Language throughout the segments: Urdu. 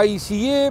ICA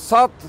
7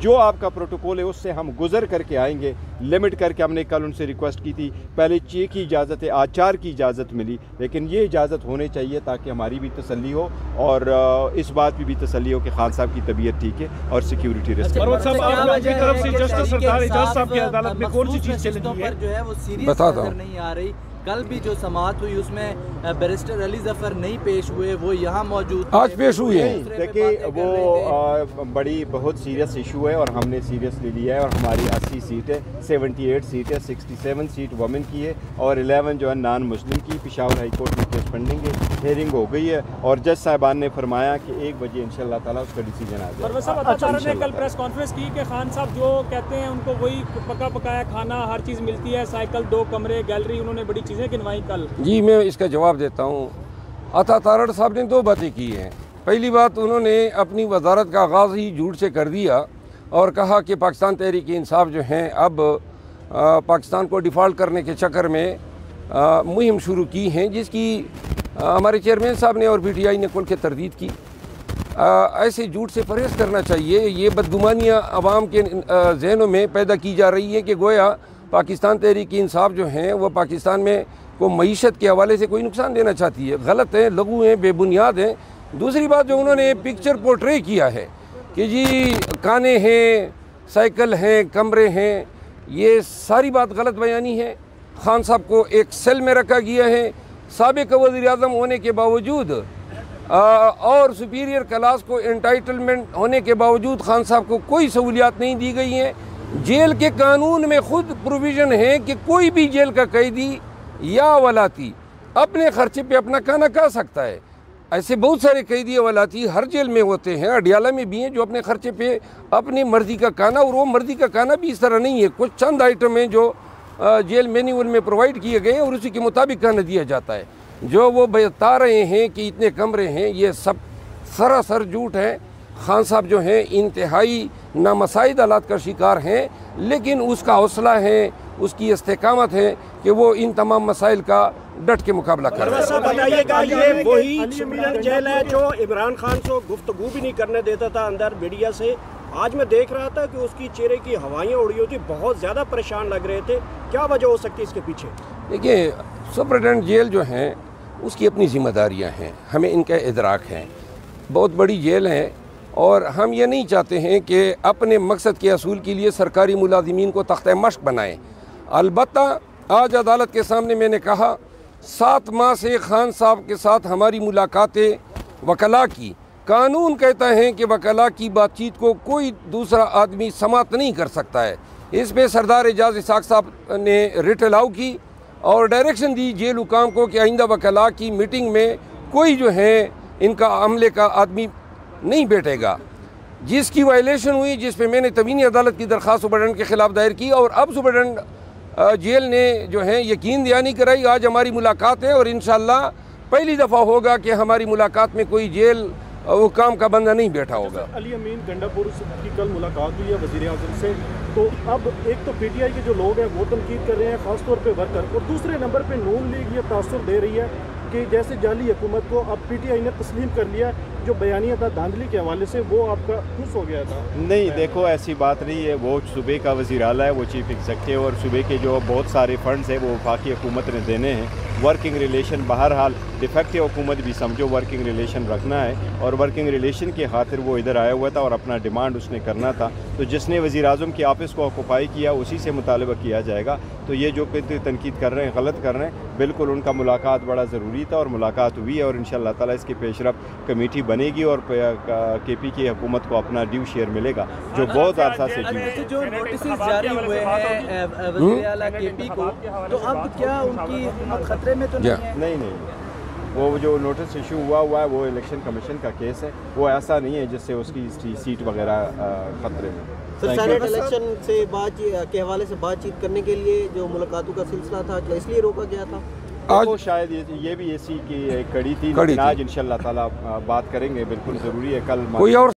جو آپ کا پروٹوکول ہے اس سے ہم گزر کر کے آئیں گے. لمٹ کر کے ہم نے کل ان سے ریکویسٹ کی تھی, پہلے 6 کی اجازت ہے, آج 4 کی اجازت ملی, لیکن یہ اجازت ہونی چاہیے تاکہ ہماری بھی تسلی ہو اور اس بات بھی تسلی ہو کہ خان صاحب کی طبیعت ٹھیک ہے اور سیکیورٹی ریسٹ. بتاتا ہوں. نہیں آ رہی, کل بھی جو سماعت ہوئی اس میں بیرسٹر علی ظفر نہیں پیش ہوئے, وہ یہاں موجود آج پیش ہوئے ہیں. دیکھیں وہ بڑی بہت سیریس ایشو ہے اور ہم نے سیریسلی لیا ہے, اور ہماری 80 سیٹ ہے, 78 سیٹ ہے, 67 سیٹ وومن کی ہے اور 11 جو ہے نان مسلم کی. پشاور ہائی کورٹ میں کیس پینڈنگ ہے, ہیئرنگ ہو گئی ہے اور جج صاحبان نے فرمایا کہ 1 بجے انشاءاللہ تعالیٰ اس کا ڈیسیجن آ جائے. پرویز صاحب عطا تارڑ نے کل پریس کانفرنس کی کہ خان صاحب جو کہتے ہیں ان کو وہی پکا پکایا کھانا ہر چیز ملتی ہے, سائیکل, 2 کمرے, گیلری, انہوں نے بڑی چیزیں گنوائی کل. جی میں اس کا جواب دیتا ہوں. عطا تارڑ صاحب نے 2 باتیں کی ہیں. پہلی بات, انہوں نے اپنی وزارت کا آغاز ہی جھوٹ سے کر دیا اور کہا کہ پاکستان تحریک انصاف جو ہیں اب پاکستان کو ڈیفالٹ کرنے کے چکر میں مہم شروع کی ہیں, جس کی ہمارے چیئرمین صاحب نے اور پی ٹی آئی نے کھل کے تردید کی. ایسے جھوٹ سے پرہیز کرنا چاہیے. یہ بدگمانیاں عوام کے ذہنوں میں پیدا کی جا رہی ہیں کہ گویا پاکستان تحریک انصاف جو ہیں وہ پاکستان میں کو معیشت کے حوالے سے کوئی نقصان دینا چاہتی ہے. غلط ہیں, لغو ہیں, بے بنیاد ہیں. دوسری بات جو انہوں نے پکچر پورٹرے کیا ہے کہ جی کانے ہیں, سائیکل ہیں, کمرے ہیں, یہ ساری بات غلط بیانی ہے. خان صاحب کو ایک سیل میں رکھا گیا ہے, سابق وزیر اعظم ہونے کے باوجود اور سپیریئر کلاس کو انٹائٹلمنٹ ہونے کے باوجود خان صاحب کو کوئی سہولیات نہیں دی گئی ہیں. جیل کے قانون میں خود پروویژن ہے کہ کوئی بھی جیل کا قیدی یا ولاتی اپنے خرچے پہ اپنا کھانا کھا سکتا ہے. ایسے بہت سارے قیدی ولاتی ہر جیل میں ہوتے ہیں, اڈیالہ میں بھی ہیں, جو اپنے خرچے پہ اپنی مرضی کا کھانا, اور وہ مرضی کا کھانا بھی اس طرح نہیں ہے. کچھ چند آئٹم ہیں جو جیل مینیول میں پرووائڈ کیے گئے ہیں اور اسی کے مطابق کھانا دیا جاتا ہے. جو وہ بتا رہے ہیں کہ اتنے کمرے ہیں, یہ سب سراسر جھوٹ ہے. خان صاحب جو ہیں انتہائی نامساعد حالات کا شکار ہیں, لیکن اس کا حوصلہ ہے, اس کی استقامت ہے کہ وہ ان تمام مسائل کا ڈٹ کے مقابلہ کر رہا ہے. صاحب بتائیے گا, یہ وہی سپرڈنٹ جیل ہے جو عمران خان کو گفتگو بھی نہیں کرنے دیتا تھا اندر میڈیا سے. آج میں دیکھ رہا تھا کہ اس کی چہرے کی ہوائیاں اڑی ہوتی, بہت زیادہ پریشان لگ رہے تھے. کیا وجہ ہو سکتی ہے اس کے پیچھے؟ دیکھیے, سپرڈنٹ جیل جو ہیں اس کی اپنی ذمہ داریاں ہیں, ہمیں ان کا ادراک ہے. بہت بڑی جیل ہے اور ہم یہ نہیں چاہتے ہیں کہ اپنے مقصد کے حصول کے لیے سرکاری ملازمین کو تختہ مشق بنائیں. البتہ آج عدالت کے سامنے میں نے کہا 7 ماہ سے خان صاحب کے ساتھ ہماری ملاقاتیں وکلاء کی, قانون کہتا ہے کہ وکلاء کی بات چیت کو کوئی دوسرا آدمی سماعت نہیں کر سکتا ہے. اس پہ سردار اعجاز اسحاق صاحب نے ریٹ الاؤ کی اور ڈائریکشن دی جیل حکام کو کہ آئندہ وکلاء کی میٹنگ میں کوئی جو ہے ان کا عملے کا آدمی نہیں بیٹھے گا, جس کی وائلیشن ہوئی, جس پہ میں نے تبینی عدالت کی درخواست سپرڈنٹ کے خلاف دائر کی اور اب سپرڈنٹ جیل نے جو ہے یقین دہانی کرائی. آج ہماری ملاقات ہے اور انشاءاللہ پہلی دفعہ ہوگا کہ ہماری ملاقات میں کوئی جیل حکام کا بندہ نہیں بیٹھا ہوگا. علی امین گنڈا پور کی کل ملاقات ہوئی ہے وزیر اعظم سے, تو اب ایک تو پی ٹی آئی کے جو لوگ ہیں وہ تنقید کر رہے ہیں, خاص طور پہ ورکر, اور دوسرے نمبر پہ نون لیگ یہ تاثر دے رہی ہے کہ جیسے جعلی حکومت کو اب پی ٹی آئی نے تسلیم کر لیا. جو بیانیہ تھا دھاندلی کے حوالے سے وہ آپ کا خوش ہو گیا تھا. نہیں, دیکھو ایسی بات نہیں ہے. وہ صوبے کا وزیر اعلیٰ ہے, وہ چیف ایگزیکٹو, اور صوبے کے جو بہت سارے فنڈز ہیں وہ وفاقی حکومت نے دینے ہیں. ورکنگ ریلیشن بہرحال ڈیفیکٹو حکومت بھی سمجھو ورکنگ ریلیشن رکھنا ہے, اور ورکنگ ریلیشن کی خاطر وہ ادھر آیا ہوا تھا اور اپنا ڈیمانڈ اس نے کرنا تھا. تو جس نے وزیر اعظم کی آفس کو آکوپائی کیا اسی سے مطالبہ کیا جائے گا. تو یہ جو تنقید کر رہے ہیں غلط کر رہے ہیں. بالکل ان کا ملاقات بڑا ضروری تھا اور ملاقات ہوئی ہے, اور انشاءاللہ تعالیٰ اس کی پیش رفت کمیٹی بنے گی اور کے پی کی حکومت کو اپنا ڈیو شیئر ملے گا جو بہت عرصہ سے جو نوٹسز جاری ہوئے ہیں وزیر اعلیٰ کے پی کو, تو اب کیا ان کی خطرے میں تو نہیں ہے؟ نہیں, وہ جو نوٹس ایشو ہوا ہے وہ الیکشن کمیشن کا کیس ہے, وہ ایسا نہیں ہے جس سے اس کی سیٹ وغیرہ خطرے میں. سینیٹ الیکشن سے بات کے حوالے سے بات چیت کرنے کے لیے جو ملاقاتوں کا سلسلہ تھا اس لیے روکا گیا تھا. آج شاید یہ بھی اسی کی ایک کڑی تھی, آج انشاءاللہ تعالیٰ بات کریں گے. بالکل ضروری ہے. کل